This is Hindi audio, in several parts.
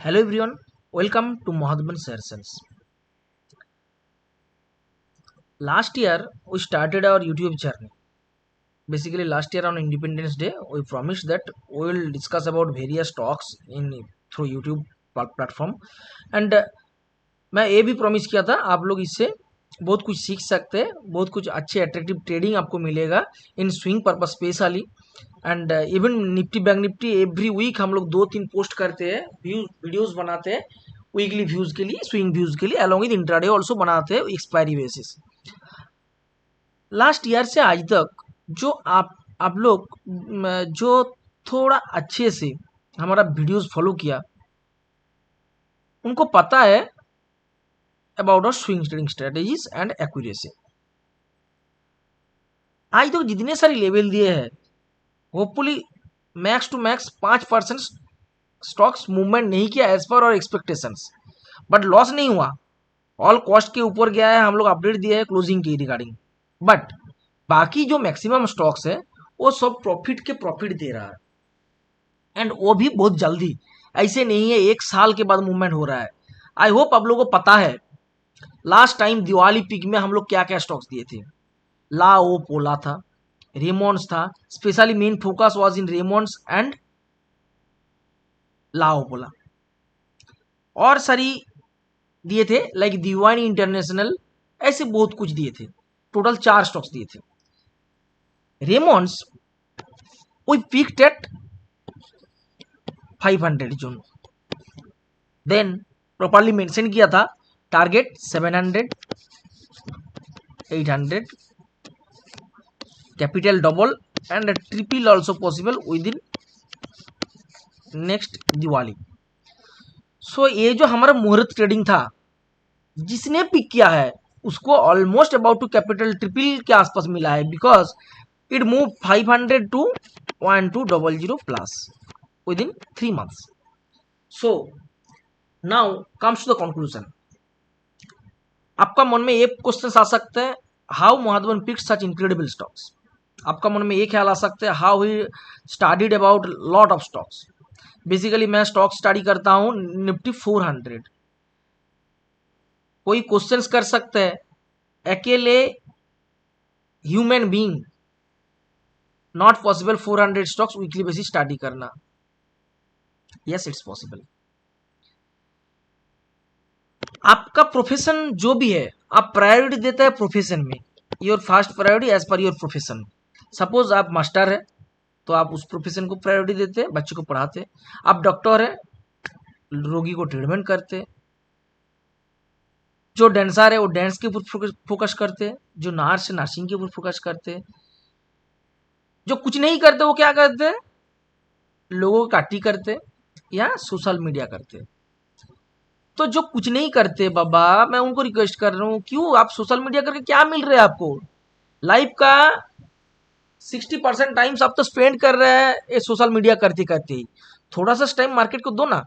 Hello everyone, welcome to Mohammed Sessions. Last year we started our YouTube journey. Basically, last year on Independence Day, we promised that we will discuss about various talks in through YouTube platform. And मैं ये भी प्रॉमिस किया था आप लोग इससे बहुत कुछ सीख सकते हैं, बहुत कुछ अच्छे अट्रैक्टिव ट्रेडिंग आपको मिलेगा in swing purpose specially and even Nifty bank Nifty every week हम लोग 2-3 पोस्ट करते हैं, वीडियोस बनाते हैं वीकली व्यूज के लिए, स्विंग व्यूज के लिए, अलॉन्ग विद इंट्राडे ऑल्सो बनाते हैं एक्सपायरी बेसिस। लास्ट ईयर से आज तक जो आप लोग जो थोड़ा अच्छे से हमारा वीडियोस फॉलो किया उनको पता है about our swing trading strategies and accuracy. आज तक जितने सारे लेवल दिए हैं hopefully max to max 5% stocks movement नहीं किया एज पर और एक्सपेक्टेशंस, बट लॉस नहीं हुआ, ऑल कॉस्ट के ऊपर गया है। हम लोग अपडेट दिए है क्लोजिंग की रिगार्डिंग, बट बाकी जो मैक्सिमम स्टॉक्स है वो सब प्रॉफिट के प्रॉफिट दे रहा है एंड वो भी बहुत जल्दी, ऐसे नहीं है 1 साल के बाद मूवमेंट हो रहा है। आई होप आप लोगों को पता है लास्ट टाइम दिवाली पिक में हम लोग क्या क्या स्टॉक्स दिए थे। ला ओ पोला था, रेमोन्स था, specially main focus was in Raymond and La Opala, और सारी दिए थे लाइक डिवाइन इंटरनेशनल, ऐसे बहुत कुछ दिए थे। टोटल 4 स्टॉक्स दिए थे। Raymond we picked at 500 zone, then properly mention किया था target 700 800 capital double and triple also possible within next Diwali. So ये जो हमारा मुहूर्त ट्रेडिंग था जिसने पिक किया है उसको almost about two capital triple के आसपास मिला है, because it move 500 to 1200 plus within 3 months। So now comes to the conclusion. आपका मन में एक क्वेश्चन आ सकता है, how Mahadhavan picked such incredible stocks. आपका मन में एक ख्याल आ सकता है, how he studied about lot of stocks. Basically मैं स्टॉक स्टडी करता हूं निफ्टी 400। कोई क्वेश्चंस कर सकते हैं, अकेले human being not possible 400 stocks weekly basis study करना। Yes it's possible. आपका प्रोफेशन जो भी है आप प्रायोरिटी देते हैं प्रोफेशन में, your first priority as per your profession. Suppose आप मास्टर है तो आप उस प्रोफेशन को प्रायोरिटी देते हैं, बच्चों को पढ़ाते हैं। आप डॉक्टर है, रोगी को ट्रीटमेंट करते हैं। जो डांसर है वो डांस के ऊपर फोकस करते हैं, जो नर्स है नर्सिंग के ऊपर फोकस करते हैं। जो कुछ नहीं करते वो क्या करते हैं, लोगों का काटी करते या सोशल मीडिया करते। तो जो कुछ नहीं करते बाबा, मैं उनको रिक्वेस्ट कर रहा हूँ, क्यों आप सोशल मीडिया करके क्या मिल रहा है आपको? लाइफ का 60% टाइम्स आप तो स्पेंड कर रहे हैं ये सोशल मीडिया करते करते ही। थोड़ा सा टाइम मार्केट को दो ना,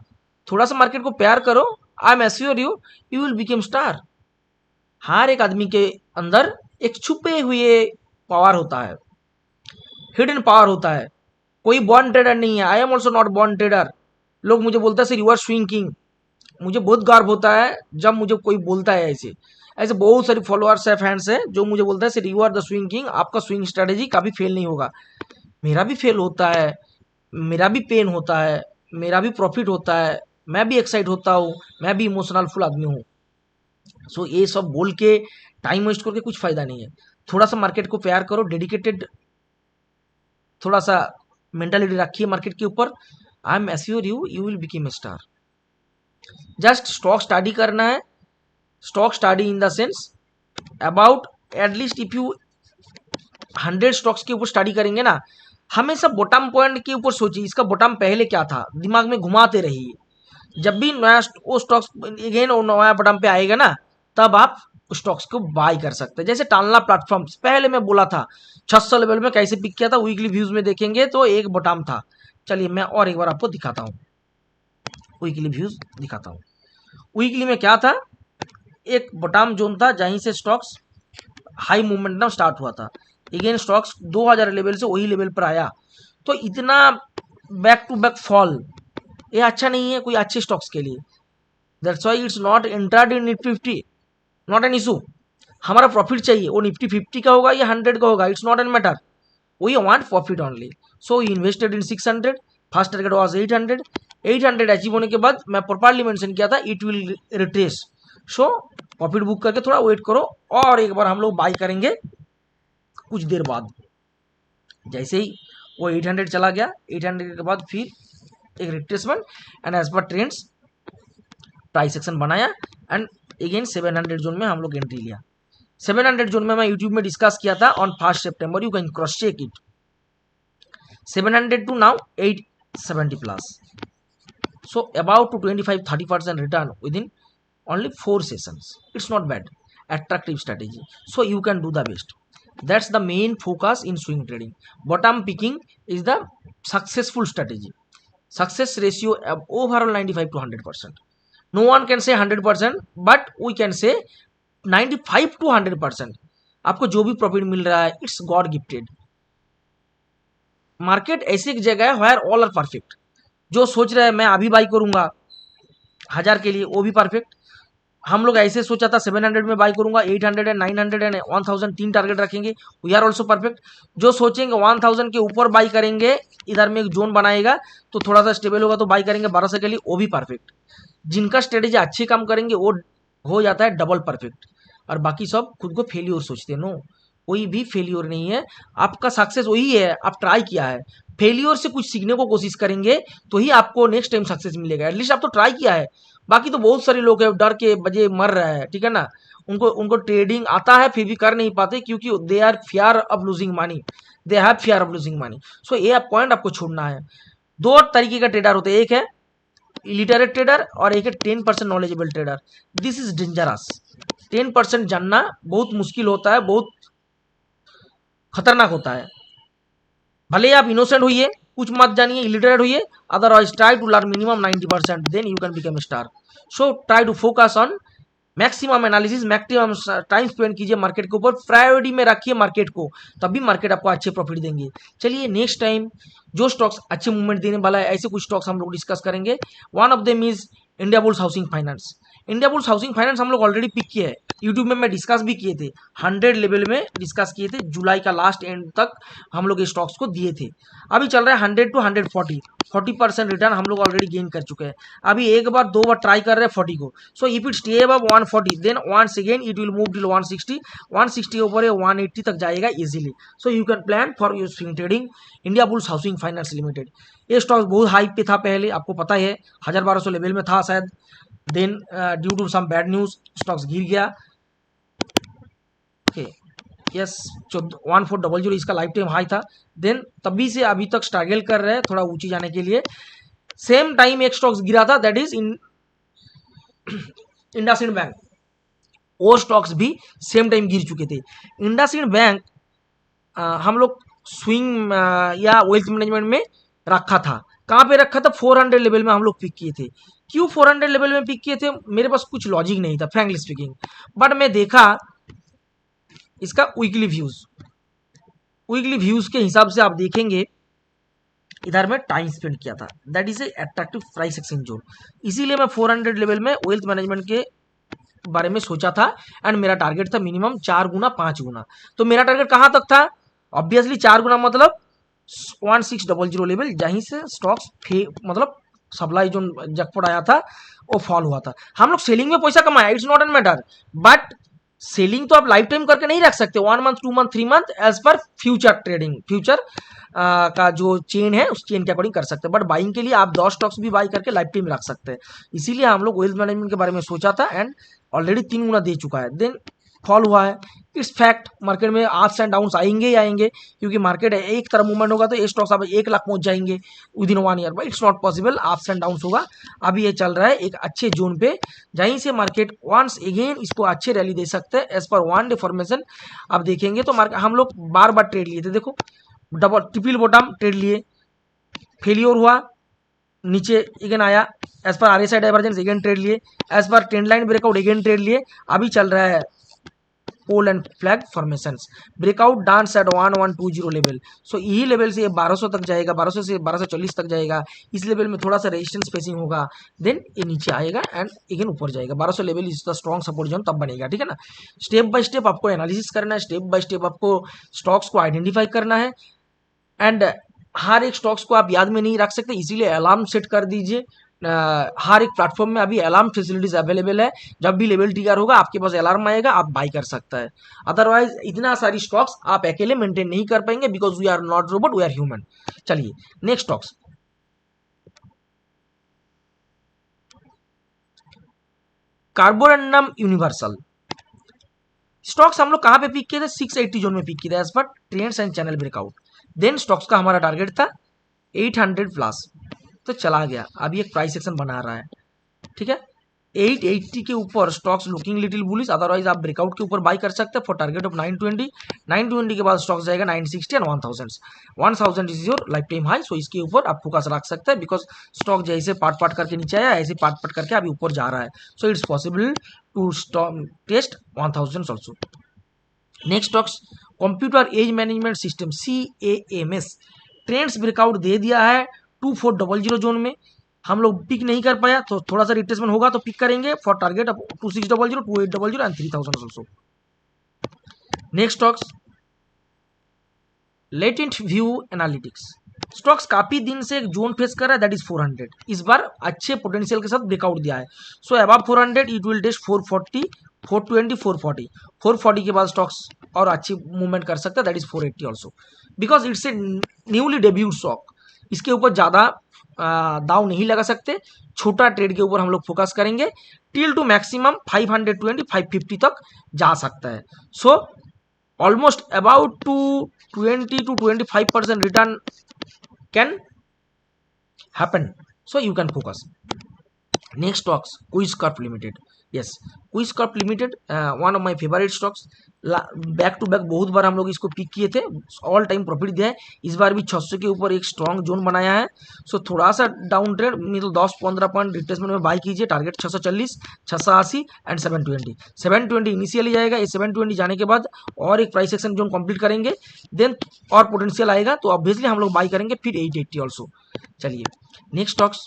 थोड़ा सा मार्केट को प्यार करो। I am assure you you will become star. हर एक आदमी के अंदर एक छुपे हुए पावर होता है, हिडन पावर होता है। कोई बॉर्न ट्रेडर नहीं है, I am also not born trader. लोग मुझे बोलते हैं sir you are swing king. मुझे बहुत गर्व होता है जब मुझे कोई बोलता है ऐसे। ऐसे बहुत सारे फॉलोअर्स है, फैंस है जो मुझे बोलता है sir you are the swing king, आपका स्विंग स्ट्रेटेजी कभी फेल नहीं होगा। मेरा भी फेल होता है, मेरा भी पेन होता है, मेरा भी प्रॉफिट होता है, मैं भी एक्साइट होता हूँ, मैं भी इमोशनल फुल आदमी हूँ। सो ये सब बोल के टाइम वेस्ट करके कुछ फायदा नहीं है। थोड़ा सा मार्केट को प्यार करो, डेडिकेटेड थोड़ा सा मेंटालिटी रखिए मार्केट के ऊपर। आई am assure you you will become a star. Just stock study करना है। Stock study in the sense about at least if you 100 stocks के ऊपर स्टडी करेंगे ना, हमेशा बॉटम पॉइंट के ऊपर सोचिए, इसका बॉटम पहले क्या था, दिमाग में घुमाते रहिए। जब भी नया वो स्टॉक्स अगेन वो नया बॉटम पे आएगा ना, तब आप स्टॉक्स को बाय कर सकते हैं। जैसे टालना प्लेटफॉर्म पहले मैं बोला था 600 लेवल में कैसे पिक किया था, वीकली व्यूज में देखेंगे तो एक बॉटम था। चलिए मैं और एक बार आपको दिखाता हूँ, वीकली व्यूज दिखाता हूँ। वीकली में क्या था, एक बॉटम जोन था जहीं से स्टॉक्स हाई मोमेंटम स्टार्ट हुआ था। अगेन स्टॉक्स 2000 लेवल से वही लेवल पर आया, तो इतना बैक टू बैक फॉल ये अच्छा नहीं है कोई अच्छे स्टॉक्स के लिए। That's why it's not entered in Nifty 50, not an issue. हमारा प्रॉफिट चाहिए, वो निफ्टी 50 का होगा या 100 का होगा, it's not an matter, we want profit only. So invested in 600, first target was 800। 800 achieve होने के बाद मैं प्रॉपरली मेंशन किया था it will retrace, so profit book करके थोड़ा वेट करो, और एक बार हम लोग बाई करेंगे कुछ देर बाद। जैसे ही वो 800 चला गया, 800 के बाद फिर एक रिट्रेसमेंट एंड एज पर ट्रेंड्स प्राइस एक्शन बनाया एंड अगेन 700 जोन में हम लोग एंट्री लिया। 700 जोन में मैं यूट्यूब में डिस्कस किया था ऑन 1 सितंबर, you can cross check it. 700 to now 870 plus, so about to 25-30% return within only 4 sessions. It's not bad, attractive strategy, so you can do the best. That's the main focus in swing trading. What I'm picking is the successful strategy, success ratio of overall 95 to 100%. No one can say 100%, but we can say 95 to 100%। आपको जो भी प्रॉफिट मिल रहा है इट्स गॉड गिफ्टेड। मार्केट ऐसी एक जगह है वेयर ऑल आर परफेक्ट। जो सोच रहे हैं मैं अभी बाई करूंगा 1000 के लिए, वो भी परफेक्ट। हम लोग ऐसे सोचा था 700 में बाई करूंगा, 800 एंड 900 एंड 1000 तीन टारगेट रखेंगे, वी आर ऑल्सो परफेक्ट। जो सोचेंगे 1000 के ऊपर बाई करेंगे, इधर में एक जोन बनाएगा तो थोड़ा सा स्टेबल होगा तो बाई करेंगे 1200 के लिए, वो भी परफेक्ट। जिनका स्ट्रेटेजी अच्छे काम करेंगे वो हो जाता है डबल परफेक्ट, और बाकी सब खुद को फेलियर सोचते हैं। नो, कोई भी फेलियर नहीं है, आपका सक्सेस वही है आप ट्राई किया है। फेलियर से कुछ सीखने को कोशिश करेंगे तो ही आपको नेक्स्ट टाइम सक्सेस मिलेगा। एटलीस्ट आप तो ट्राई किया है। बाकी तो बहुत सारे लोग हैं डर के बजे मर रहे हैं, ठीक है ना। उनको ट्रेडिंग आता है फिर भी कर नहीं पाते क्योंकि they are fear of losing money, they have fear of losing money. So ये पॉइंट आपको छोड़ना है। दो तरीके का ट्रेडर होते हैं, एक है इलिटरेट ट्रेडर और एक है 10% knowledgeable trader. This is dangerous. 10% जानना बहुत मुश्किल होता है, बहुत खतरनाक होता है। भले आप इनोसेंट होइए, कुछ मत जानिए, इलिटरेट होइए, otherwise try to learn minimum 90%, then you can become star. So try to focus on maximum analysis, maximum time spend कीजिए मार्केट के ऊपर, प्रायोरिटी में रखिए मार्केट को, तभी मार्केट आपको अच्छे प्रॉफिट देंगे। चलिए नेक्स्ट टाइम जो स्टॉक्स अच्छे मूवमेंट देने वाला है ऐसे कुछ स्टॉक्स हम लोग डिस्कस करेंगे। One of them is Indiabulls housing finance. Indiabulls housing finance हम लोग ऑलरेडी पिक किए हैं, यूट्यूब में मैं डिस्कस भी किए थे, 100 लेवल में डिस्कस किए थे, जुलाई का लास्ट एंड तक हम लोग स्टॉक्स को दिए थे। अभी चल रहा है 100 to 140, 40% रिटर्न हम लोग ऑलरेडी गेन कर चुके हैं। अभी एक बार दो बार ट्राई कर रहे हैं 40 को। So if it stay above 140 then once again it will move till 160, 160 ऊपर 180 तक जाएगा easily. So you can plan for your swing trading Indiabulls housing finance limited. ये स्टॉक बहुत हाइप पे था पहले, आपको पता है 1200 लेवल में था शायद, then due to some bad news stocks गिर गया। ओके यस, 1400 इसका लाइफ टाइम हाई था, देन तभी से अभी तक स्ट्रगल कर रहे हैं थोड़ा ऊंची जाने के लिए। सेम टाइम एक स्टॉक्स गिरा था, that is in IndusInd bank. वो स्टॉक्स भी सेम टाइम गिर चुके थे। इंडसइंड बैंक हम लोग स्विंग या वेल्थ मैनेजमेंट में रखा था। कहाँ पे रखा था? 400 लेवल में हम लोग पिक किए थे। क्यों 400 लेवल में पिक किए थे? मेरे पास कुछ लॉजिक नहीं था फ्रैंकली स्पीकिंग, बट मैं देखा इसका वीकली व्यूज के हिसाब से आप देखेंगे इधर में टाइम स्पेंड किया था, that is a attractive price action zone. इसीलिए मैं 400 लेवल में वेल्थ मैनेजमेंट के बारे में सोचा था एंड मेरा टारगेट था मिनिमम 4 गुना 5 गुना। तो मेरा टारगेट कहाँ तक था? ऑब्वियसली 4 गुना मतलब 1600 लेवल, जहीं से स्टॉक्स मतलब सप्लाई जो जकपट आया था वो फॉल हुआ था। हम लोग सेलिंग में पैसा कमाया, it's not an matter, but selling तो आप लाइफ टाइम करके नहीं रख सकते, 1 मंथ 2 मंथ 3 मंथ एज पर फ्यूचर ट्रेडिंग, फ्यूचर का जो चेन है उस चेन के अकॉर्डिंग कर सकते हैं। बट बाइंग के लिए आप 10 स्टॉक्स भी बाई करके लाइफ टाइम रख सकते हैं। इसीलिए हम लोग वेल्थ मैनेजमेंट के बारे में सोचा था एंड ऑलरेडी 3 गुना दे चुका है, देन फॉल हुआ है। इट्स फैक्ट, मार्केट में अप्स एंड डाउन्स आएंगे ही आएंगे, क्योंकि मार्केट है एक तरफ मूवमेंट होगा तो ये स्टॉक्स अब 1 लाख पहुंच जाएंगे with in 1 year, but it's not possible, ups and downs होगा। अभी ये चल रहा है एक अच्छे जोन पे, जहीं से मार्केट वंस अगेन इसको अच्छे रैली दे सकते हैं। As per one day formation आप देखेंगे तो मार्केट हम लोग बार बार ट्रेड लिए थे, देखो डबल ट्रिपल बॉटम ट्रेड लिए, फेलियर हुआ, नीचे अगेन आया, as per RSI divergence again trade लिए, as per trend line breakout again trade लिए। अभी चल रहा है pole and flag formations, breakout dance at 1120 level. So यही लेवल से ये 1200 तक जाएगा, 1200 से 1240 तक जाएगा। इस लेवल में थोड़ा सा रेजिस्टेंस फेसिंग होगा, देन ये नीचे आएगा एंड अगेन ऊपर जाएगा। 1200 level is the strong support zone तब बनेगा, ठीक है ना। स्टेप बाय स्टेप आपको एनालिसिस करना है, स्टेप बाय स्टेप आपको स्टॉक्स को आइडेंटिफाई करना है एंड हर एक स्टॉक्स को आप याद में नहीं रख सकते, इसीलिए अलार्म सेट कर दीजिए। हर एक प्लेटफॉर्म में अभी अलार्म फैसिलिटीज अवेलेबल है, जब भी लेवल ट्रिगर होगा आपके पास अलार्म आएगा, आप बाय कर सकता है। अदरवाइज इतना सारी स्टॉक्स आप अकेले मेंटेन नहीं कर पाएंगे, because we are not robot, we are human. चलिए next stocks, Carborundum Universal. Stocks हम लोग कहां पे पिक किए थे, 680 जोन में पिक किए थे एज पर trends and channel breakout. Then stocks का हमारा टारगेट था 800 प्लस, तो चला गया, अभी एक प्राइस एक्शन बना रहा है, ठीक है। 880 के ऊपर stocks looking little bullish, otherwise आप ब्रेकआउट के ऊपर बाय कर सकते हैं फॉर टारगेट ऑफ 920। 920 के बाद स्टॉक्स जाएगा 960 and 1000। 1000 is your life time high, so इसके ऊपर आप फोकस रख सकते हैं, बिकॉज स्टॉक जैसे पार्ट पार्ट करके नीचे आया, ऐसे पार्ट पार्ट करके अभी ऊपर जा रहा है, so it's possible to test 1000 also. Next stocks, Computer Age Management System CAMS, trends breakout दे दिया है 2400 जोन में, हम लोग पिक नहीं कर पाया, तो थोड़ा सा रिट्रेसमेंट होगा तो पिक करेंगे for target of 2600, 2800 and 3000 also. Next stocks, latent view analytics, stocks काफी दिन से एक जोन फेस कर रहा है, दैट इज 400, इस बार अच्छे पोटेंशियल के साथ ब्रेकआउट दिया है। सो अबव 400 इट विल टेस्ट 440, 420, 440। 440 के बाद स्टॉक्स और अच्छी मूवमेंट कर सकता है, that is 480 also, because it's a newly debut stock, इसके ऊपर ज्यादा दाव नहीं लगा सकते, छोटा ट्रेड के ऊपर हम लोग फोकस करेंगे, टिल टू मैक्सिमम 520, 550 तक जा सकता है। So almost about to 20 to 25% return can happen, so you can focus. Next stocks, Quiz Corp Limited. Yes, Quiz Corp Limited, one of my favorite stocks. Back to back बहुत बार हम लोग इसको पिक किए थे, ऑल टाइम प्रॉफिट दिया है, इस बार भी 600 के ऊपर एक स्ट्रॉन्ग जोन बनाया है। सो थोड़ा सा डाउन ट्रेड, मतलब 10-15 पॉइंट रिट्रेसमेंट में बाय कीजिए, टारगेट 640, 680 एंड 720। 720 इनिशियली जाएगा, ये 720 जाने के बाद और एक प्राइस एक्शन जोन कंप्लीट करेंगे, देन और पोटेंशियल आएगा तो ऑब्वियसली हम लोग बाय करेंगे, फिर 880 ऑल्सो। चलिए नेक्स्ट स्टॉक्स,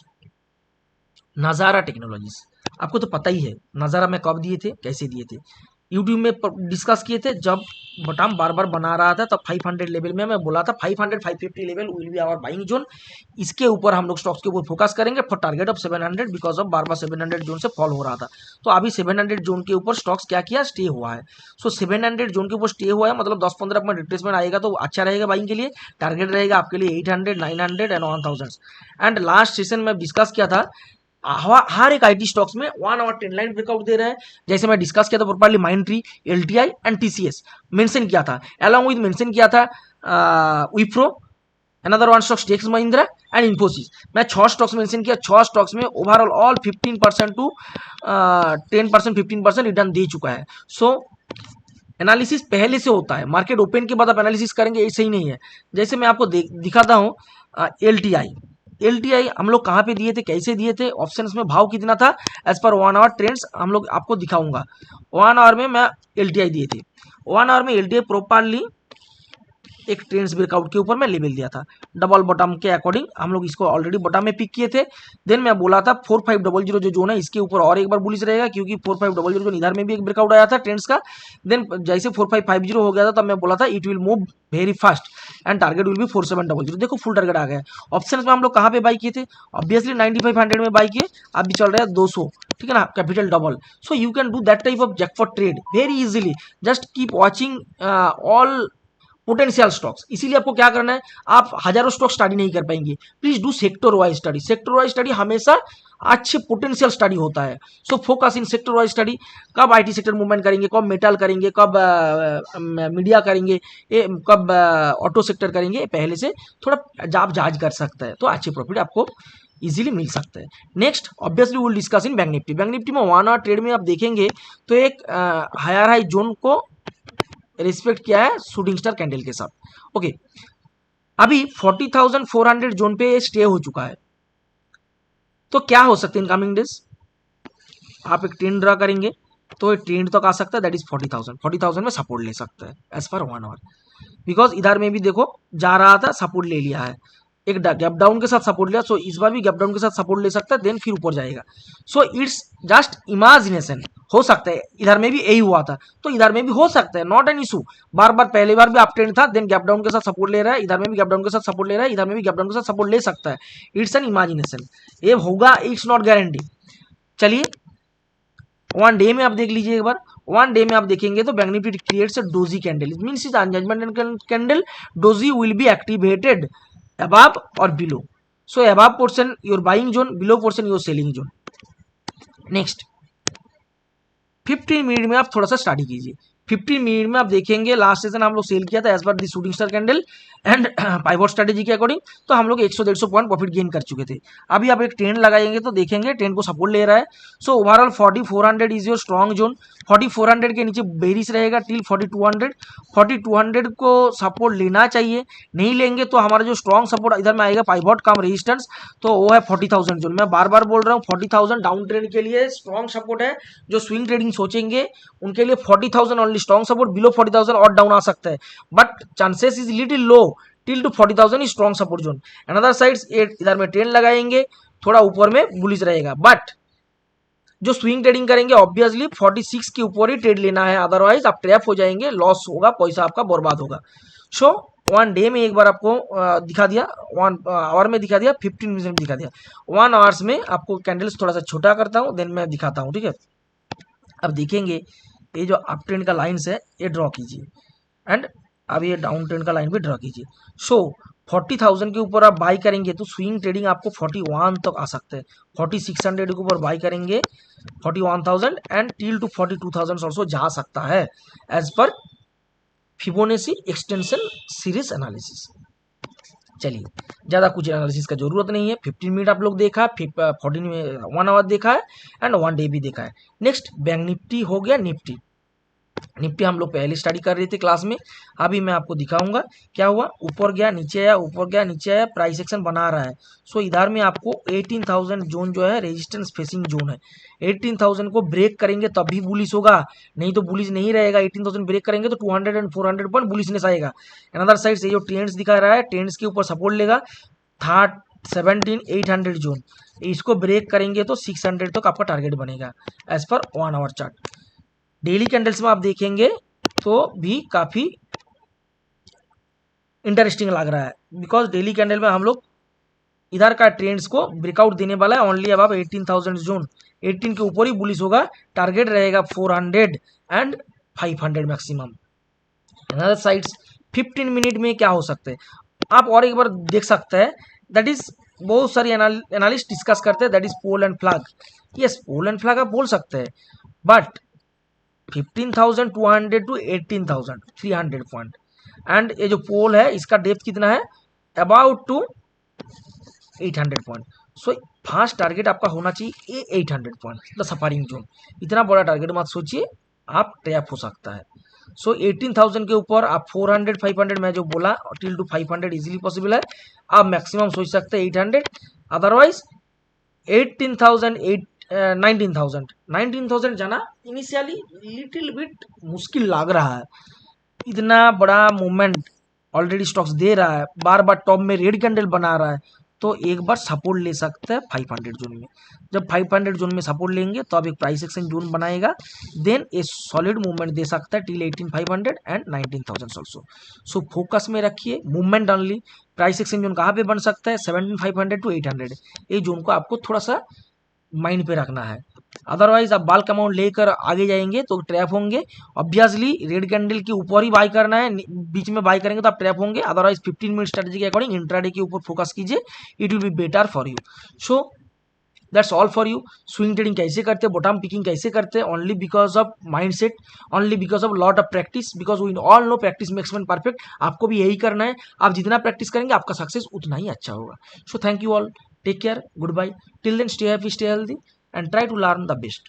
नज़ारा टेक्नोलॉजीज। आपको तो पता ही है नज़ारा में कब दिए थे, कैसे दिए थे, यूट्यूब में डिस्कस किए थे, जब बटाम बार बार बना रहा था तब 500 लेवल में मैं बोला था 500 550 level will be our buying zone, इसके ऊपर हम लोग स्टॉक्स के ऊपर फोकस करेंगे for target of 700, because of बार बार 700 जोन से फॉल हो रहा था। तो अभी 700 जोन के ऊपर स्टॉक्स क्या किया, स्टे हुआ है। सो 700 जोन के ऊपर स्टे हुआ है, मतलब 10-15 पॉइंट रिट्रेसमेंट आएगा तो अच्छा रहेगा बाइंग के लिए, टारगेट रहेगा आपके लिए 800, 900 एंड 1000। एंड लास्ट सेशन में डिस्कस किया था, हर एक आईटी स्टॉक्स में 1 आवर ट्रेंड लाइन ब्रेकआउट दे रहा है, जैसे मैं डिस्कस किया था properly Mindtree, LTI and TCS mention किया था, अलॉन्ग विद मेंशन किया था Wipro, another one stocks Tech Mahindra and Infosys. मैं 6 स्टॉक्स मेंशन किया, 6 स्टॉक्स में ओवरऑल ऑल 15% टू 10%, 15% रिटर्न दे चुका है। सो एनालिसिस पहले से होता है, मार्केट ओपन के बाद आप एनालिसिस करेंगे ये सही नहीं है। जैसे मैं आपको दिखाता हूँ, एलटीआई हम लोग कहाँ पे दिए थे, कैसे दिए थे, ऑप्शंस में भाव कितना था, एज पर 1 आवर ट्रेंड्स हम लोग आपको दिखाऊंगा। 1 आवर में मैं एलटीआई दिए थे, 1 आवर में एलटीआई प्रॉपरली एक ट्रेंड्स ब्रेकआउट के ऊपर मैं लेवल दिया था, डबल बॉटम के अकॉर्डिंग हम लोग इसको ऑलरेडी बॉटम में पिक किए थे। देन मैं बोला था 4500 जो जोन है इसके ऊपर और एक बार बुलिश रहेगा, क्योंकि 4500 जोन इधर में भी एक ब्रेकआउट आया था ट्रेंड्स का। देन जैसे 4550 हो गया था तब मैं बोला था it will move very fast and target will be 4700। देखो फुल टारगेट आ गया। ऑप्शन में हम लोग कहाँ पे बाई किए थे, ऑब्वियसली 9500 में बाई किए, अभी चल रहा है 200, ठीक है ना, capital double. So you can do that type of jackpot trade very easily, just keep watching all potential stocks. इसीलिए आपको क्या करना है, आप हजारों स्टॉक स्टडी नहीं कर पाएंगे, please do sector wise study. Sector wise study हमेशा अच्छे पोटेंशियल स्टडी होता है। So focus in sector wise study, कब आईटी सेक्टर मूवमेंट करेंगे, कब मेटल करेंगे, कब मीडिया करेंगे, कब ऑटो सेक्टर करेंगे, पहले से थोड़ा जाप जांच कर सकता है, तो अच्छे प्रॉफिट आपको इजीली मिल सकता है। Next obviously will discuss in bank Nifty. Bank Nifty में 1 आवर ट्रेड में आप देखेंगे तो एक हायर हाई जोन को रिस्पेक्ट किया है शूटिंग स्टार कैंडल के साथ। ओके, अभी 40,400 जोन पे स्टे हो चुका है, तो क्या हो सकते हैं इन कमिंग डेज, आप एक ट्रेंड ड्रा करेंगे, तो ये ट्रेंड तक आ सकता है, दैट इज 40,000 में सपोर्ट ले सकता है एज पर 1 आवर, बिकॉज इधर में भी देखो जा रहा था, सपोर्ट ले लिया है, एक गैप डाउन के साथ सपोर्ट लिया, सो इस बार भी गैप डाउन के साथ सपोर्ट ले सकता है, देन फिर ऊपर जाएगा। सो इट्स जस्ट इमेजिनेशन, हो सकता है इधर में भी यही हुआ था, तो इधर में भी हो सकता है, नॉट एन इशू। बार बार पहली बार भी अप ट्रेंड था, देन गैप डाउन के साथ सपोर्ट ले रहा है, इधर में भी गैप डाउन के साथ सपोर्ट ले रहा है, इधर में भी गैप डाउन के साथ सपोर्ट ले सकता है, इट्स एन इमेजिनेशन, ये होगा, इट्स नॉट गारंटी। चलिए 1 डे में आप देख लीजिए एक बार, 1 डे में आप देखेंगे तो bank Nifty creates a doji candle, it means is अनजजमेंट candle, doji will be activated above or below, so above portion your buying zone, below portion your selling zone। Next 15 minute में आप थोड़ा सा स्टडी कीजिए, 15 मिनट में आप देखेंगे लास्ट सेशन हम लोग सेल किया था एज पर the shooting star candle and pivot strategy के अकॉर्डिंग, तो हम लोग 100-150 पॉइंट प्रॉफिट गेन कर चुके थे। अभी आप एक ट्रेंड लगाएंगे तो देखेंगे ट्रेंड को सपोर्ट ले रहा है, so overall 4400 is your strong zone, 4400 के नीचे बेरिश रहेगा टिल 4200, 4200 को सपोर्ट लेना चाहिए, नहीं लेंगे तो हमारा जो स्ट्रॉन्ग सपोर्ट इधर में आएगा पाइवट कम रेजिस्टेंस, तो वो है 40,000 जोन। मैं बार बार बोल रहा हूँ 40,000 डाउन ट्रेंड के लिए स्ट्रॉन्ग सपोर्ट है, जो स्विंग ट्रेडिंग सोचेंगे उनके लिए 40,000 ओनली स्ट्रॉन्ग सपोर्ट, बिलो 40,000 और डाउन आ सकता है, but chances is little low, till two 40,000 is strong support zone. Another side इधर में ट्रेंड लगाएंगे थोड़ा ऊपर में बुलिश रहेगा, बट जो स्विंग ट्रेडिंग करेंगे ऑब्वियसली 46 के ऊपर ही ट्रेड लेना है, अदरवाइज आप ट्रैप हो जाएंगे, लॉस होगा, पैसा आपका बर्बाद होगा। सो 1 डे में एक बार आपको दिखा दिया, 1 आवर में दिखा दिया, 15 मिनट में दिखा दिया, 1 आवर्स में आपको कैंडल्स थोड़ा सा छोटा करता हूँ, देन मैं दिखाता हूँ, ठीक है। अब देखेंगे ये जो अप ट्रेंड का लाइन्स है ये ड्रॉ कीजिए एंड अब ये डाउन ट्रेंड का लाइन भी ड्रॉ कीजिए। सो 40,000 के ऊपर आप बाई करेंगे तो स्विंग ट्रेडिंग आपको 41 तक आ सकता है, 4600 के ऊपर बाई करेंगे 41,000 एंड टिल टू 42,000 ऑल्सो जा सकता है as per Fibonacci extension series analysis. चलिए ज़्यादा कुछ एनालिसिस का जरूरत नहीं है, 15 मिनट आप लोग देखा, 14 में 1 आवर देखा है एंड 1 डे भी देखा है। नेक्स्ट बैंक निफ्टी हो गया, निफ्टी हम लोग पहले स्टडी कर रहे थे क्लास में, अभी मैं आपको दिखाऊंगा क्या हुआ, ऊपर गया नीचे आया, ऊपर गया नीचे आया, प्राइस एक्शन बना रहा है। सो इधर में आपको 18,000 जोन जो है रेजिस्टेंस फेसिंग जोन है, 18,000 को ब्रेक करेंगे तभी बुलिश होगा, नहीं तो बुलिश नहीं रहेगा। 18,000 ब्रेक करेंगे तो 200 एंड 400 पॉइंट बुलिशनेस आएगा। अनदर साइड से जो ट्रेंड्स दिखा रहा है, ट्रेंड्स के ऊपर सपोर्ट लेगा 17,800 जोन, इसको ब्रेक करेंगे तो 600 तक आपका टारगेट बनेगा as per 1 our chart. Daily candles में आप देखेंगे तो भी काफी इंटरेस्टिंग लग रहा है, बिकॉज डेली कैंडल में हम लोग इधर का ट्रेंड्स को ब्रेकआउट देने वाला है ओनली अब 18,000 जोन, 18 के ऊपर ही बुलिश होगा, टारगेट रहेगा 400 and 500 maximum. Another sides 15 minute में क्या हो सकता है आप और एक बार देख सकते हैं, दैट इज बहुत सारी एनालिस्ट डिस्कस करते हैं, that is pole and flag. Yes pole and flag आप बोल सकते हैं, बट 15,200 टू 18,300 पॉइंट एंड ये जो पोल है इसका डेप्थ कितना है, about to 800 point. So first target आपका होना चाहिए 800 पॉइंट, द सफरिंग जोन। इतना बड़ा टारगेट मत सोचिए, आप ट्रैप हो सकता है। सो 18,000 के ऊपर आप 400 500 मैं जो बोला टिल टू 500 इजीली पॉसिबल है, आप मैक्सिमम सोच सकते हैं 800, अदरवाइज 19,000 जाना इनिशियली लिटिल बिट मुश्किल लग रहा है, इतना बड़ा मूवमेंट ऑलरेडी स्टॉक्स दे रहा है, बार बार टॉप में रेड कैंडल बना रहा है, तो एक बार सपोर्ट ले सकता है 500 जोन में। जब 500 जोन में सपोर्ट लेंगे तो अब एक प्राइस एक्शन जोन बनाएगा, देन ए सॉलिड मूवमेंट दे सकता है till 18,500 and 19,000 also. So focus में रखिए movement only. Price action zone कहाँ पे बन सकता है, 17,500 टू 800, ये जोन को आपको थोड़ा सा माइंड पे रखना है, अदरवाइज आप बाल्क अमाउंट लेकर आगे जाएंगे तो ट्रैप होंगे। ऑब्वियसली रेड कैंडल के ऊपर ही बाय करना है, बीच में बाय करेंगे तो आप ट्रैप होंगे, अदरवाइज 15 मिनट स्ट्रेटजी के अकॉर्डिंग इंट्राडे के ऊपर फोकस कीजिए, it will be better for you. So that's all for you. Swing trading कैसे करते हैं, बॉटम पिकिंग कैसे करते हैं, only because of mindset, only because of lot of practice, because we all know practice makes man perfect. आपको भी यही करना है, आप जितना प्रैक्टिस करेंगे आपका सक्सेस उतना ही अच्छा होगा। So thank you all, take care, good bye, till then stay happy, stay healthy and try to learn the best.